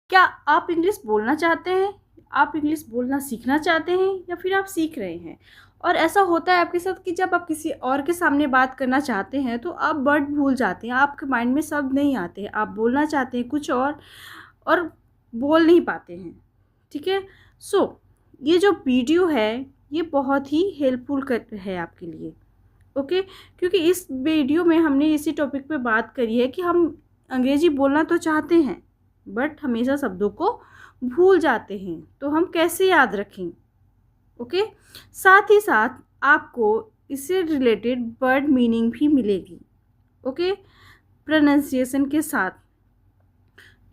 क्या आप इंग्लिश बोलना चाहते हैं? आप इंग्लिश बोलना सीखना चाहते हैं या फिर आप सीख रहे हैं? और ऐसा होता है आपके साथ कि जब आप किसी और के सामने बात करना चाहते हैं तो आप वर्ड भूल जाते हैं, आपके माइंड में शब्द नहीं आते हैं, आप बोलना चाहते हैं कुछ और बोल नहीं पाते हैं। ठीक है? सो ये जो वीडियो है ये बहुत ही हेल्पफुल है आपके लिए। ओके, क्योंकि इस वीडियो में हमने इसी टॉपिक पे बात करी है कि हम अंग्रेजी बोलना तो चाहते हैं बट हमेशा शब्दों को भूल जाते हैं, तो हम कैसे याद रखें। ओके, साथ ही साथ आपको इससे रिलेटेड वर्ड मीनिंग भी मिलेगी। ओके, प्रोनाउंसिएशन के साथ।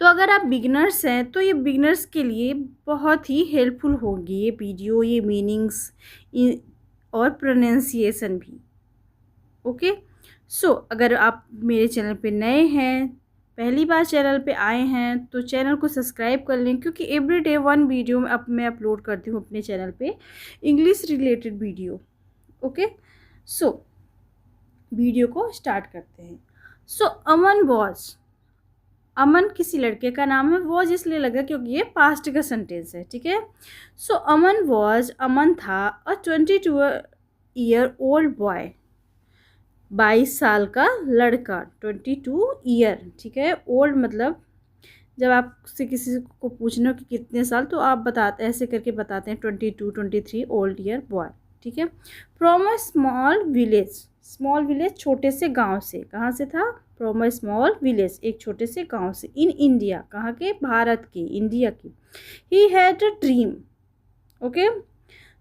तो अगर आप बिगिनर्स हैं तो ये बिगिनर्स के लिए बहुत ही हेल्पफुल होगी ये वीडियो, ये मीनिंग्स और प्रोनाउंसिएशन भी। ओके, सो अगर आप मेरे चैनल पे नए हैं, पहली बार चैनल पे आए हैं, तो चैनल को सब्सक्राइब कर लें, क्योंकि एवरीडे वन वीडियो मैं अपलोड करती हूँ अपने चैनल पे English related video. Okay, so video को स्टार्ट करते हैं। सो अमन किसी लड़के का नाम है, वॉज इसलिए लगा क्योंकि ये पास्ट का सेंटेंस है। ठीक है? सो अमन था अ 22 ओल्ड बॉय, 22 साल का लड़का, 22 ईयर। ठीक है? ओल्ड मतलब जब आपसे किसी को पूछना कि कितने साल, तो आप बताते ऐसे करके बताते हैं 22 23 ओल्ड ईयर बॉय। ठीक है? फ्रॉम अ स्मॉल विलेज छोटे से गांव से। कहाँ से था? फ्रॉम अ स्मॉल विलेज, एक छोटे से गांव से। इन इंडिया, कहाँ के? भारत के, इंडिया के। He had a dream. Okay,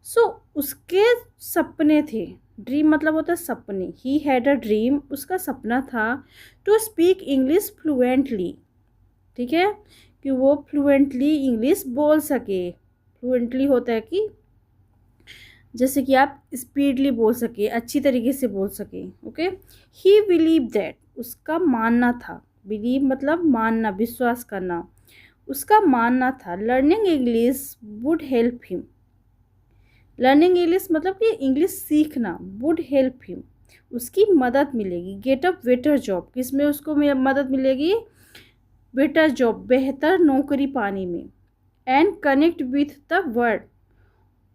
so उसके सपने थे। ड्रीम मतलब होता है सपने। ही हैड अ ड्रीम, उसका सपना था टू स्पीक इंग्लिश फ्लुएंटली। ठीक है? कि वो फ्लुएंटली इंग्लिश बोल सके। फ्लुएंटली होता है कि जैसे कि आप स्पीडली बोल सके, अच्छी तरीके से बोल सके। ओके, ही बिलीव दैट, उसका मानना था। बिलीव मतलब मानना, विश्वास करना। उसका मानना था learning English would help him. Learning English मतलब कि इंग्लिश सीखना, वुड हेल्प हिम, उसकी मदद मिलेगी। गेट अप बेटर जॉब, किसमें उसको मदद मिलेगी? बेटर जॉब, बेहतर नौकरी पाने में। And connect with the world,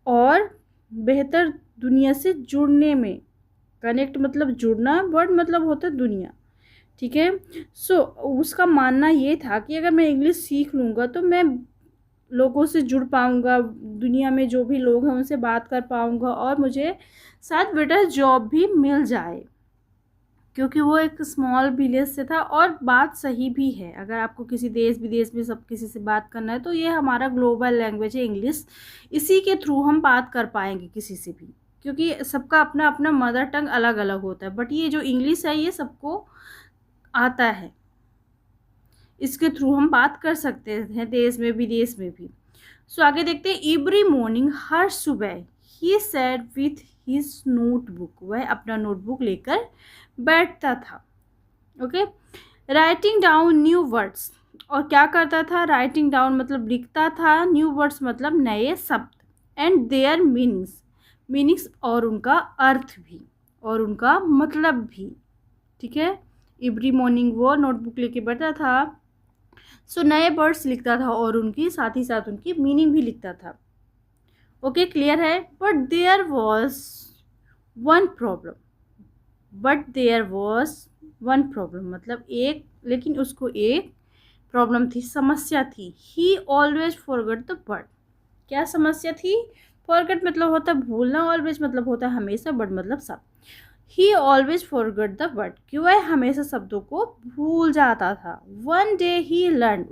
और बेहतर दुनिया से जुड़ने में। कनेक्ट मतलब जुड़ना, वर्ड मतलब होता है दुनिया। ठीक है? सो उसका मानना ये था कि अगर मैं इंग्लिश सीख लूँगा तो मैं लोगों से जुड़ पाऊँगा, दुनिया में जो भी लोग हैं उनसे बात कर पाऊँगा, और मुझे शायद बेटर जॉब भी मिल जाए। क्योंकि वो एक स्मॉल विलेज से था, और बात सही भी है। अगर आपको किसी देश विदेश में सब किसी से बात करना है तो ये हमारा ग्लोबल लैंग्वेज है इंग्लिश, इसी के थ्रू हम बात कर पाएंगे किसी से भी, क्योंकि सबका अपना अपना मदर टंग अलग अलग होता है। बट ये जो इंग्लिश है ये सबको आता है, इसके थ्रू हम बात कर सकते हैं देश में विदेश में भी। सो आगे देखते हैं। एवरी मॉर्निंग, हर सुबह, he sat with his notebook, वह अपना नोटबुक लेकर बैठता था। Okay, writing down new words, और क्या करता था? राइटिंग डाउन मतलब लिखता था, न्यू वर्ड्स मतलब नए शब्द, एंड देयर मीनिंग्स और उनका अर्थ भी, और उनका मतलब भी। ठीक है? एवरी मॉर्निंग वो नोटबुक लेके बैठता था, सो नए वर्ड्स लिखता था और उनकी साथ ही साथ उनकी मीनिंग भी लिखता था। ओके, क्लियर है? But there was one problem मतलब एक, लेकिन उसको एक प्रॉब्लम थी, समस्या थी। He always forget the word. क्या समस्या थी? फॉरगेट मतलब होता है भूलना, ऑलवेज मतलब होता है हमेशा, वर्ड मतलब सब। ही ऑलवेज फॉरगेट द वर्ड, कि वह हमेशा शब्दों को भूल जाता था। वन डे ही लर्न,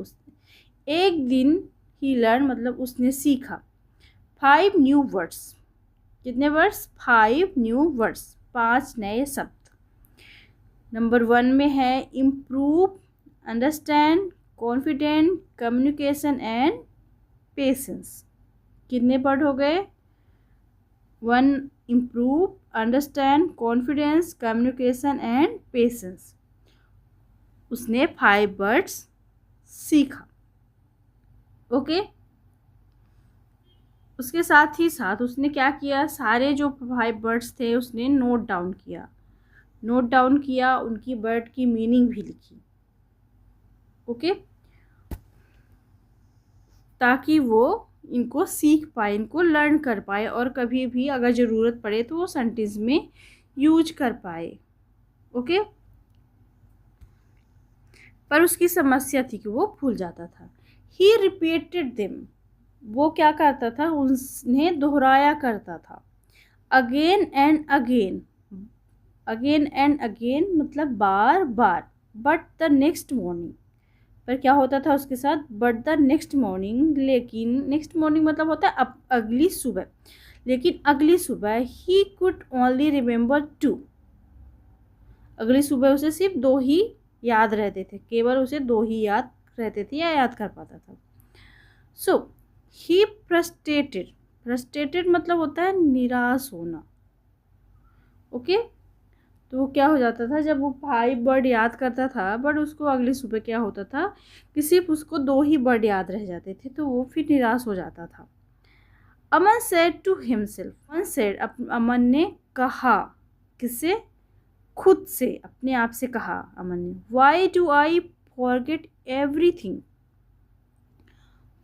एक दिन ही लर्न मतलब उसने सीखा 5 न्यू वर्ड्स। कितने वर्ड्स? 5 न्यू वर्ड्स, 5 नए शब्द। नंबर 1 में है improve, understand, confident, communication and patience. कितने वर्ड हो गए? 1 improve, understand, confidence, communication and patience. उसने 5 वर्ड्स सीखा। ओके, उसके साथ ही साथ उसने क्या किया? सारे जो 5 वर्ड्स थे उसने नोट डाउन किया। नोट डाउन किया, उनकी वर्ड की मीनिंग भी लिखी। ओके, ताकि वो इनको सीख पाए, इनको लर्न कर पाए और कभी भी अगर ज़रूरत पड़े तो वो सेंटेंस में यूज कर पाए। ओके, पर उसकी समस्या थी कि वो भूल जाता था। ही रिपीटेड देम, वो क्या करता था, उन्हें दोहराया करता था। Again and again, again and again मतलब बार बार। बट द नेक्स्ट मॉर्निंग, पर क्या होता था उसके साथ, बट द नेक्स्ट मॉर्निंग, लेकिन नेक्स्ट मॉर्निंग मतलब होता है अगली सुबह, लेकिन अगली सुबह he could only remember two, अगली सुबह उसे सिर्फ 2 ही याद रहते थे, केवल उसे 2 ही याद रहते थे या याद कर पाता था। सो ही फ्रस्ट्रेटेड, फ्रस्ट्रेटेड मतलब होता है निराश होना। ओके, तो वो क्या हो जाता था, जब वो 5 वर्ड याद करता था बट उसको अगली सुबह क्या होता था कि सिर्फ उसको 2 ही वर्ड याद रह जाते थे, तो वो फिर निराश हो जाता था। Aman said to himself, Aman said, Aman ने कहा, किससे, खुद से, अपने आप से कहा अमन ने, why do I forget everything,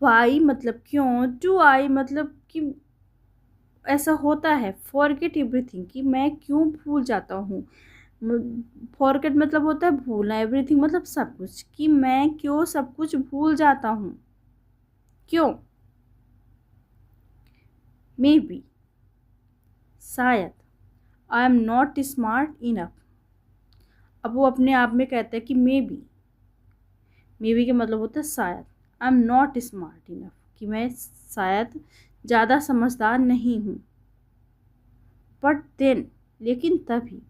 why मतलब क्यों, डू आई मतलब कि ऐसा होता है, फॉरगेट एवरीथिंग कि मैं क्यों भूल जाता हूँ, फॉरगेट मतलब होता है भूलना, एवरीथिंग मतलब सब कुछ, कि मैं क्यों सब कुछ भूल जाता हूँ, क्यों, मे बी, शायद, I am not smart enough, अब वो अपने आप में कहता है कि मे बी का मतलब होता है शायद, I am not smart enough कि मैं शायद ज़्यादा समझदार नहीं हूँ, बट देन लेकिन तभी,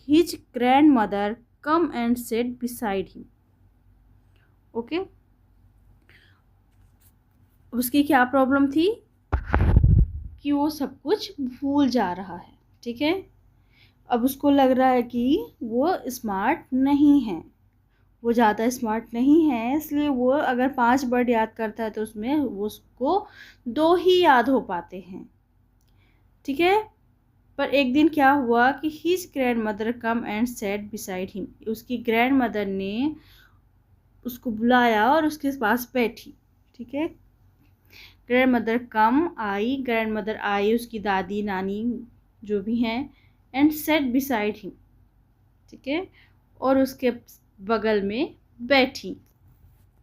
his grand mother come and set beside him. Okay, उसकी क्या प्रॉब्लम थी कि वो सब कुछ भूल जा रहा है, ठीक है, अब उसको लग रहा है कि वो स्मार्ट नहीं है, वो ज़्यादा स्मार्ट नहीं है, इसलिए वो अगर 5 वर्ड याद करता है तो उसमें वो उसको 2 ही याद हो पाते हैं, ठीक है। पर एक दिन क्या हुआ कि his grand mother come and set beside him, उसकी ग्रैंड मदर ने उसको बुलाया और उसके पास बैठी, ठीक है। ग्रैंड मदर कम आई, ग्रैंड मदर आई, उसकी दादी नानी जो भी हैं, एंड सेट बिसाइड हिम, ठीक है, और उसके बगल में बैठी।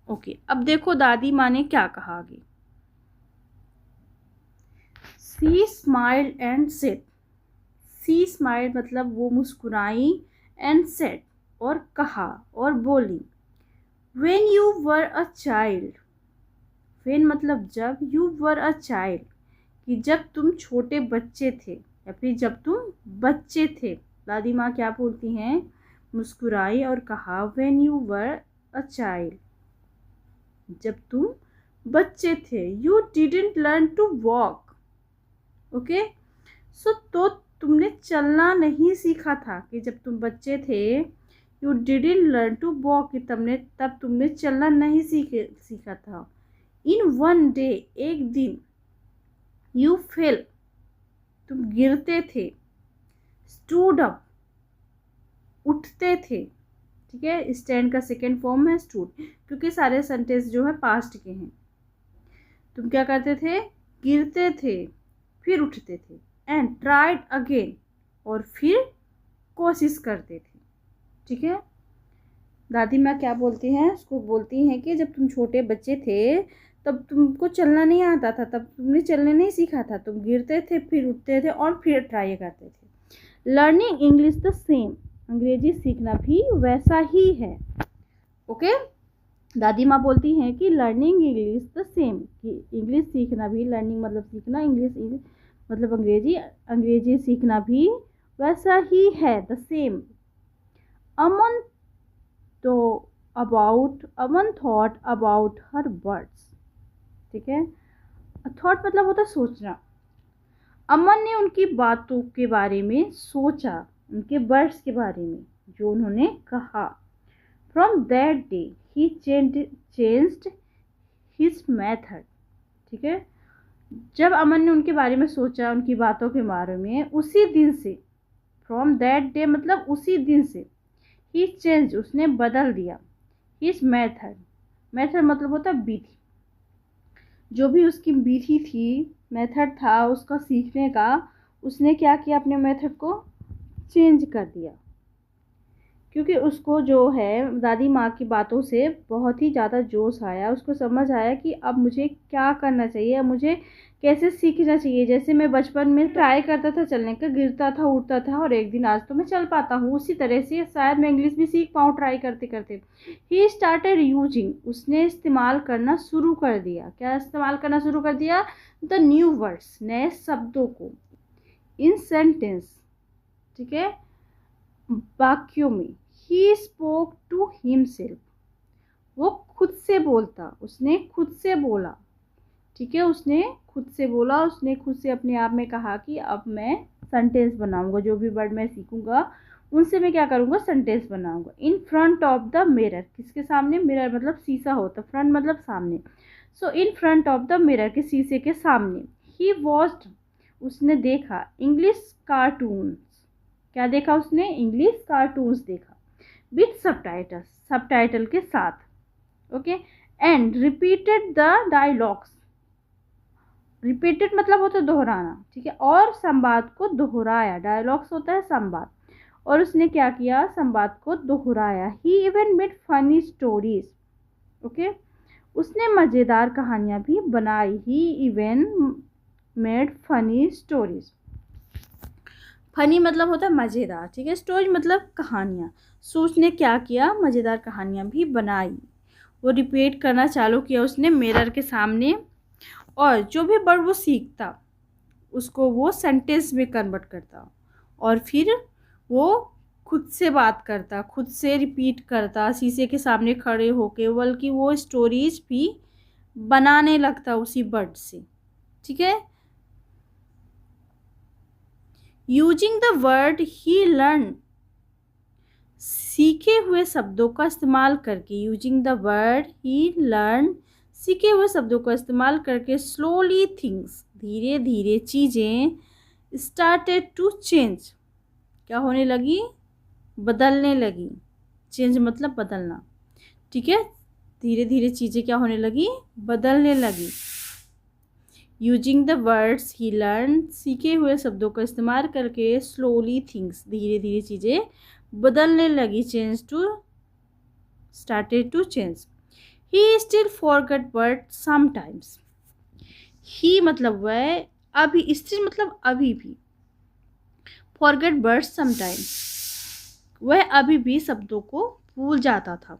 ओके, अब देखो दादी माँ ने क्या कहा आगे, she smiled and said, she smiled मतलब वो मुस्कुराई, एंड सेड और कहा और बोली, when you were a child, when मतलब जब, यू वर अ चाइल्ड कि जब तुम छोटे बच्चे थे, या फिर जब तुम बच्चे थे, दादी माँ क्या बोलती हैं, मुस्कुराई और कहा, when you were a child, जब तुम बच्चे थे, you didn't learn to walk, okay, so तो तुमने चलना नहीं सीखा था, कि जब तुम बच्चे थे, you didn't learn to walk कि तब तुमने चलना नहीं सीखा था। इन वन डे, एक दिन, यू फेल, तुम गिरते थे, स्टूड अप, उठते थे, ठीक है, स्टैंड का सेकेंड फॉर्म है स्टूड, क्योंकि सारे सेंटेंस जो है पास्ट के हैं। तुम क्या करते थे, गिरते थे, फिर उठते थे, एंड ट्राइड अगेन, और फिर कोशिश करते थे, ठीक है। दादी माँ क्या बोलती हैं, उसको बोलती हैं कि जब तुम छोटे बच्चे थे तब तुमको चलना नहीं आता था, तब तुमने चलने नहीं सीखा था, तुम गिरते थे, फिर उठते थे और फिर ट्राई करते थे। लर्निंग इंग्लिश द सेम, अंग्रेजी सीखना भी वैसा ही है। ओके, दादी माँ बोलती हैं कि लर्निंग इंग्लिश द सेम, कि इंग्लिश सीखना भी, लर्निंग मतलब सीखना, इंग्लिश मतलब अंग्रेजी, अंग्रेजी सीखना भी वैसा ही है, द सेम। अमन तो Aman thought about her words, ठीक है, थॉट मतलब होता है सोचना। अमन ने उनकी बातों के बारे में सोचा, उनके वर्ड्स के बारे में जो उन्होंने कहा। From that day he changed his method, ठीक है, जब अमन ने उनके बारे में सोचा, उनकी बातों के बारे में, उसी दिन से, फ्रॉम दैट डे मतलब उसी दिन से, ही चेंज उसने बदल दिया, हिज मेथड मेथड मतलब होता है विधि, जो भी उसकी विधि थी, मेथड था उसका सीखने का, उसने क्या किया, अपने मेथड को चेंज कर दिया। क्योंकि उसको जो है दादी माँ की बातों से बहुत ही ज़्यादा जोश आया, उसको समझ आया कि अब मुझे क्या करना चाहिए, अब मुझे कैसे सीखना चाहिए। जैसे मैं बचपन में ट्राई करता था चलने का, गिरता था, उठता था, और एक दिन आज तो मैं चल पाता हूँ, उसी तरह से शायद मैं इंग्लिश भी सीख पाऊँ ट्राई करते करते। ही स्टार्टेड यूजिंग, उसने इस्तेमाल करना शुरू कर दिया। क्या इस्तेमाल करना शुरू कर दिया? द न्यू वर्ड्स, नए शब्दों को, इन सेंटेंस, ठीक है, वाक्यों में। ही स्पोक टू हिमसेल्फ, वो खुद से बोलता, उसने खुद से बोला, ठीक है, उसने खुद से बोला, उसने खुद से अपने आप में कहा कि अब मैं सेंटेंस बनाऊंगा, जो भी वर्ड मैं सीखूंगा उनसे मैं क्या करूंगा, सेंटेंस बनाऊंगा। In front of the mirror, किसके सामने? मिरर मतलब शीशा होता, फ्रंट मतलब सामने। So in front of the mirror, के शीशे के सामने। ही वॉच्ड, उसने देखा, इंग्लिश कार्टून्स, क्या देखा उसने? इंग्लिश कार्टून्स देखा, विथ सबटाइटल्स, सबटाइटल के साथ, okay. And repeated the dialogues, repeated मतलब होता है दोहराना, ठीक है, और संवाद को दोहराया। डायलॉग्स होता है संवाद, और उसने क्या किया? संवाद को दोहराया। He even made funny stories, okay, उसने मज़ेदार कहानियाँ भी बनाई। He even made funny stories, funny मतलब होता है मज़ेदार, ठीक है, स्टोरी मतलब कहानियाँ। सो उसने क्या किया? मज़ेदार कहानियाँ भी बनाई। वो रिपीट करना चालू किया उसने मिरर के सामने, और जो भी वर्ड वो सीखता उसको वो सेंटेंस में कन्वर्ट करता, और फिर वो खुद से बात करता, खुद से रिपीट करता, शीशे के सामने खड़े होके, बल्कि वो स्टोरीज भी बनाने लगता उसी वर्ड से, ठीक है। Using the word he learn, सीखे हुए शब्दों का इस्तेमाल करके, using the word he learn, सीखे हुए शब्दों का इस्तेमाल करके, स्लोली थिंग्स, धीरे धीरे चीज़ें, स्टार्टेड टू चेंज, क्या होने लगी? बदलने लगी। चेंज मतलब बदलना, ठीक है, धीरे धीरे चीज़ें क्या होने लगी? बदलने लगी। Using the words he learn, सीखे हुए शब्दों का इस्तेमाल करके, स्लोली थिंग्स, धीरे धीरे चीज़ें बदलने लगी, change to, started to change. He still forget word sometimes, he मतलब वह, अभी, स्टिल मतलब अभी भी, फॉरगेट वर्ड समटाइम्स, वह अभी भी शब्दों को भूल जाता था।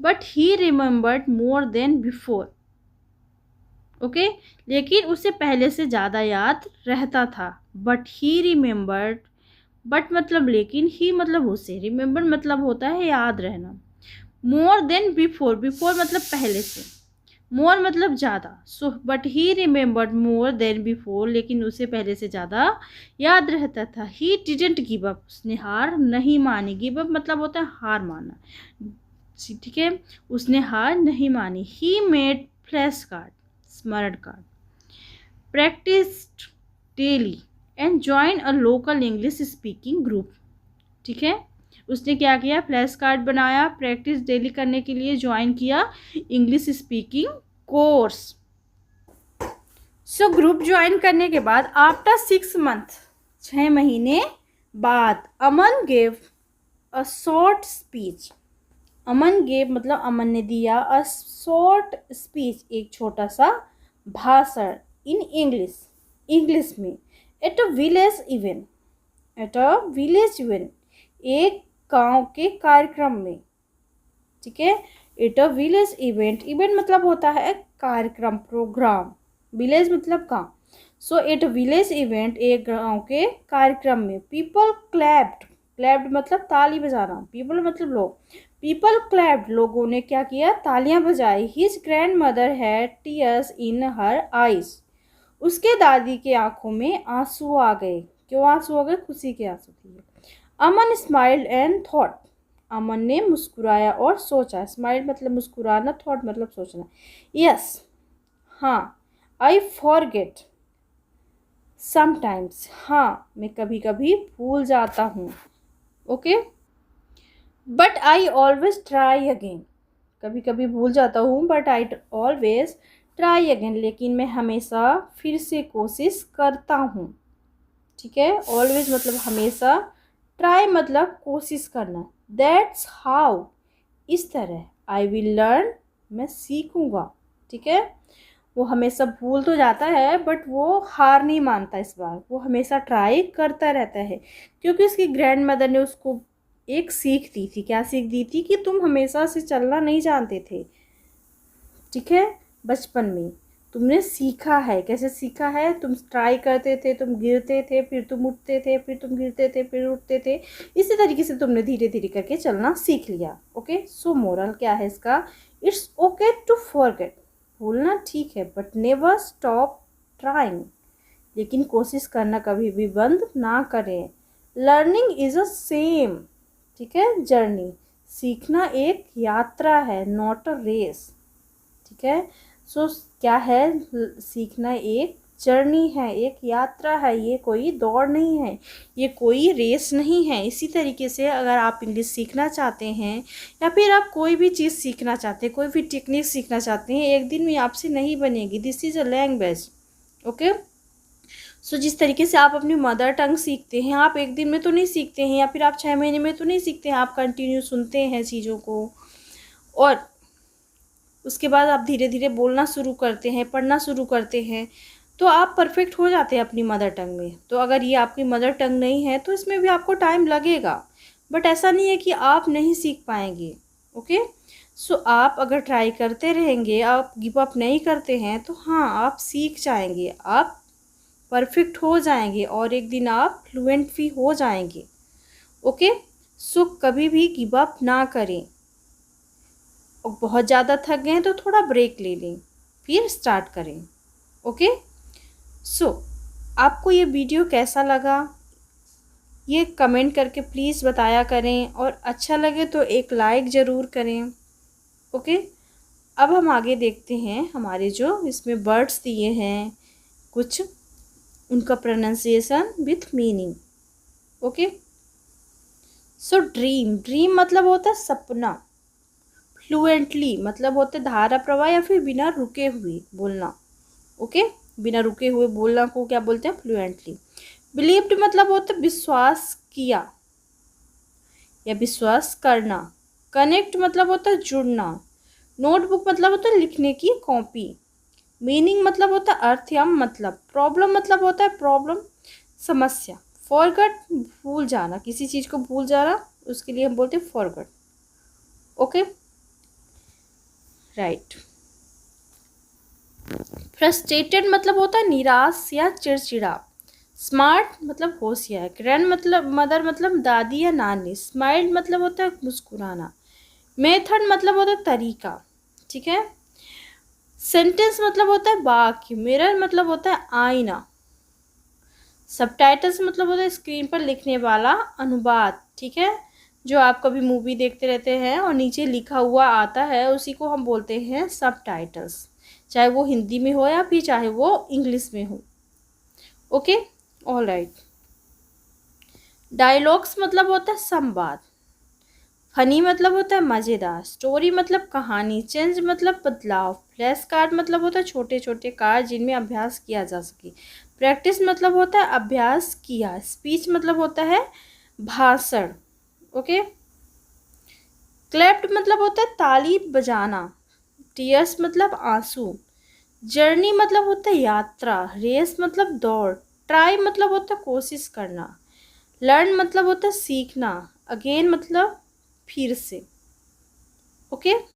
But he remembered more than before, okay, लेकिन उसे पहले से ज़्यादा याद रहता था। बट ही रिमेम्बर्ड, बट मतलब लेकिन, ही मतलब उसे, रिमेम्बर मतलब होता है याद रहना। मोर देन बिफोर, बिफोर मतलब पहले से, मोर मतलब ज़्यादा। So but he remembered more than before, लेकिन उसे पहले से ज़्यादा याद रहता था। ही डिडंट गिव अप, उसने हार नहीं मानी। गिव अप मतलब होता है हार मानना, ठीक है, उसने हार नहीं मानी। ही मेड फ्लैश कार्ड, स्मरण card, practised daily and join a local English speaking group, ठीक है, उसने क्या किया? फ्लैश कार्ड बनाया, प्रैक्टिस डेली करने के लिए ज्वाइन किया English speaking course. So group join करने के बाद आफ्टर 6 मंथ, 6 महीने बाद, Aman gave a short speech, Aman gave मतलब अमन ने दिया, अ शॉर्ट स्पीच, एक छोटा सा भाषण, इन इंग्लिश, इंग्लिश में, at a village event, at a village event, एक गांव के कार्यक्रम में, ठीक है, at a village event, event मतलब होता है कार्यक्रम, प्रोग्राम, विलेज मतलब गांव। सो एट अ विलेज इवेंट, एक गांव के कार्यक्रम में, पीपल क्लैप्ड, क्लैप्ड मतलब ताली बजाना, पीपल मतलब लोग, पीपल क्लैप्ड, लोगों ने क्या किया? तालियां बजाई। His grand mother had tears in her eyes, उसके दादी के आंखों में आंसू आ गए। क्यों आंसू आ गए? खुशी के आंसू थे। अमन स्माइल्ड एंड थॉट, अमन ने मुस्कुराया और सोचा। स्माइल मतलब मुस्कुराना, थॉट मतलब सोचना। यस, हाँ, आई फॉरगेट समटाइम्स, हाँ, मैं कभी कभी भूल जाता हूँ, okay, but I always try again, कभी कभी भूल जाता हूँ, but I always try again, लेकिन मैं हमेशा फिर से कोशिश करता हूँ। ठीक है, ऑलवेज मतलब हमेशा, ट्राई मतलब कोशिश करना। दैट्स हाउ, इस तरह, आई विल लर्न, मैं सीखूंगा। ठीक है, वो हमेशा भूल तो जाता है बट वो हार नहीं मानता, इस बार वो हमेशा ट्राई करता रहता है, क्योंकि उसकी ग्रैंड मदर ने उसको एक सीख दी थी। क्या सीख दी थी? कि तुम हमेशा से चलना नहीं जानते थे, ठीक है, बचपन में तुमने सीखा है। कैसे सीखा है? तुम ट्राई करते थे, तुम गिरते थे, फिर तुम उठते थे, फिर तुम गिरते थे, फिर उठते थे। इसी तरीके से तुमने धीरे धीरे करके चलना सीख लिया। ओके, सो मोरल क्या है इसका? इट्स ओके टू फॉरगेट, भूलना ठीक है, बट नेवर स्टॉप ट्राइंग, लेकिन कोशिश करना कभी भी बंद ना करें। लर्निंग इज अ सेम, ठीक है, जर्नी, सीखना एक यात्रा है, नॉट अ रेस। ठीक है, सो क्या है? सीखना एक जर्नी है, एक यात्रा है, ये कोई दौड़ नहीं है, ये कोई रेस नहीं है। इसी तरीके से अगर आप इंग्लिश सीखना चाहते हैं या फिर आप कोई भी चीज़ सीखना चाहते हैं, कोई भी टेक्निक सीखना चाहते हैं, एक दिन में आपसे नहीं बनेगी। This is a language. Okay, so जिस तरीके से आप अपनी मदर टंग सीखते हैं, आप एक दिन में तो नहीं सीखते हैं, या फिर आप 6 महीने में तो नहीं सीखते हैं, आप कंटिन्यू सुनते हैं चीज़ों को, और उसके बाद आप धीरे धीरे बोलना शुरू करते हैं, पढ़ना शुरू करते हैं, तो आप परफेक्ट हो जाते हैं अपनी मदर टंग में। तो अगर ये आपकी मदर टंग नहीं है तो इसमें भी आपको टाइम लगेगा, बट ऐसा नहीं है कि आप नहीं सीख पाएंगे। ओके, सो आप अगर ट्राई करते रहेंगे, आप गिव अप नहीं करते हैं, तो हाँ, आप सीख जाएंगे, आप परफेक्ट हो जाएंगे, और एक दिन आप फ्लुएंट भी हो जाएंगे। ओके, सो कभी भी गिव अप ना करें, और बहुत ज़्यादा थक गए हैं तो थोड़ा ब्रेक ले लें, फिर स्टार्ट करें। ओके, सो आपको ये वीडियो कैसा लगा, ये कमेंट करके प्लीज़ बताया करें, और अच्छा लगे तो एक लाइक ज़रूर करें। ओके, अब हम आगे देखते हैं, हमारे जो इसमें वर्ड्स दिए हैं कुछ, उनका pronunciation with meaning. Okay, so dream, dream मतलब होता है सपना। फ्लुएंटली मतलब होते धारा प्रवाह या फिर बिना रुके हुए बोलना। ओके, बिना रुके हुए बोलना को क्या बोलते हैं? फ्लुएंटली। बिलीव्ड मतलब होता है विश्वास किया या विश्वास करना। कनेक्ट मतलब होता है जुड़ना। नोटबुक मतलब होता है लिखने की कॉपी। मीनिंग मतलब होता है अर्थ या मतलब। प्रॉब्लम मतलब होता है प्रॉब्लम, समस्या। फॉरगट भूल जाना, किसी चीज़ को भूल जाना, उसके लिए हम बोलते हैं फॉरगट। Okay, right. फ्रस्ट्रेटेड मतलब होता है निराश या चिड़चिड़ा। स्मार्ट मतलब होशियार। ग्रैंड मतलब मदर मतलब दादी या नानी। स्माइल मतलब होता है मुस्कुराना। मेथड मतलब होता है तरीका। ठीक है, सेंटेंस मतलब होता है वाक्य। मिरर मतलब होता है आईना। सबटाइटल्स मतलब होता है स्क्रीन पर लिखने वाला अनुवाद। ठीक है, जो आप कभी मूवी देखते रहते हैं और नीचे लिखा हुआ आता है, उसी को हम बोलते हैं सबटाइटल्स, चाहे वो हिंदी में हो या फिर चाहे वो इंग्लिश में हो। Okay, all right. डायलॉग्स मतलब होता है संवाद। फनी मतलब होता है मज़ेदार। स्टोरी मतलब कहानी। चेंज मतलब बदलाव। फ्लैश कार्ड मतलब होता है छोटे छोटे कार्ड जिनमें अभ्यास किया जा सके। प्रैक्टिस मतलब होता है अभ्यास किया। स्पीच मतलब होता है भाषण। ओके, क्लैप्ड मतलब होता है ताली बजाना। टीयर्स मतलब आंसू। जर्नी मतलब होता है यात्रा। रेस मतलब दौड़। ट्राई मतलब होता है कोशिश करना। लर्न मतलब होता है सीखना। अगेन मतलब फिर से। ओके।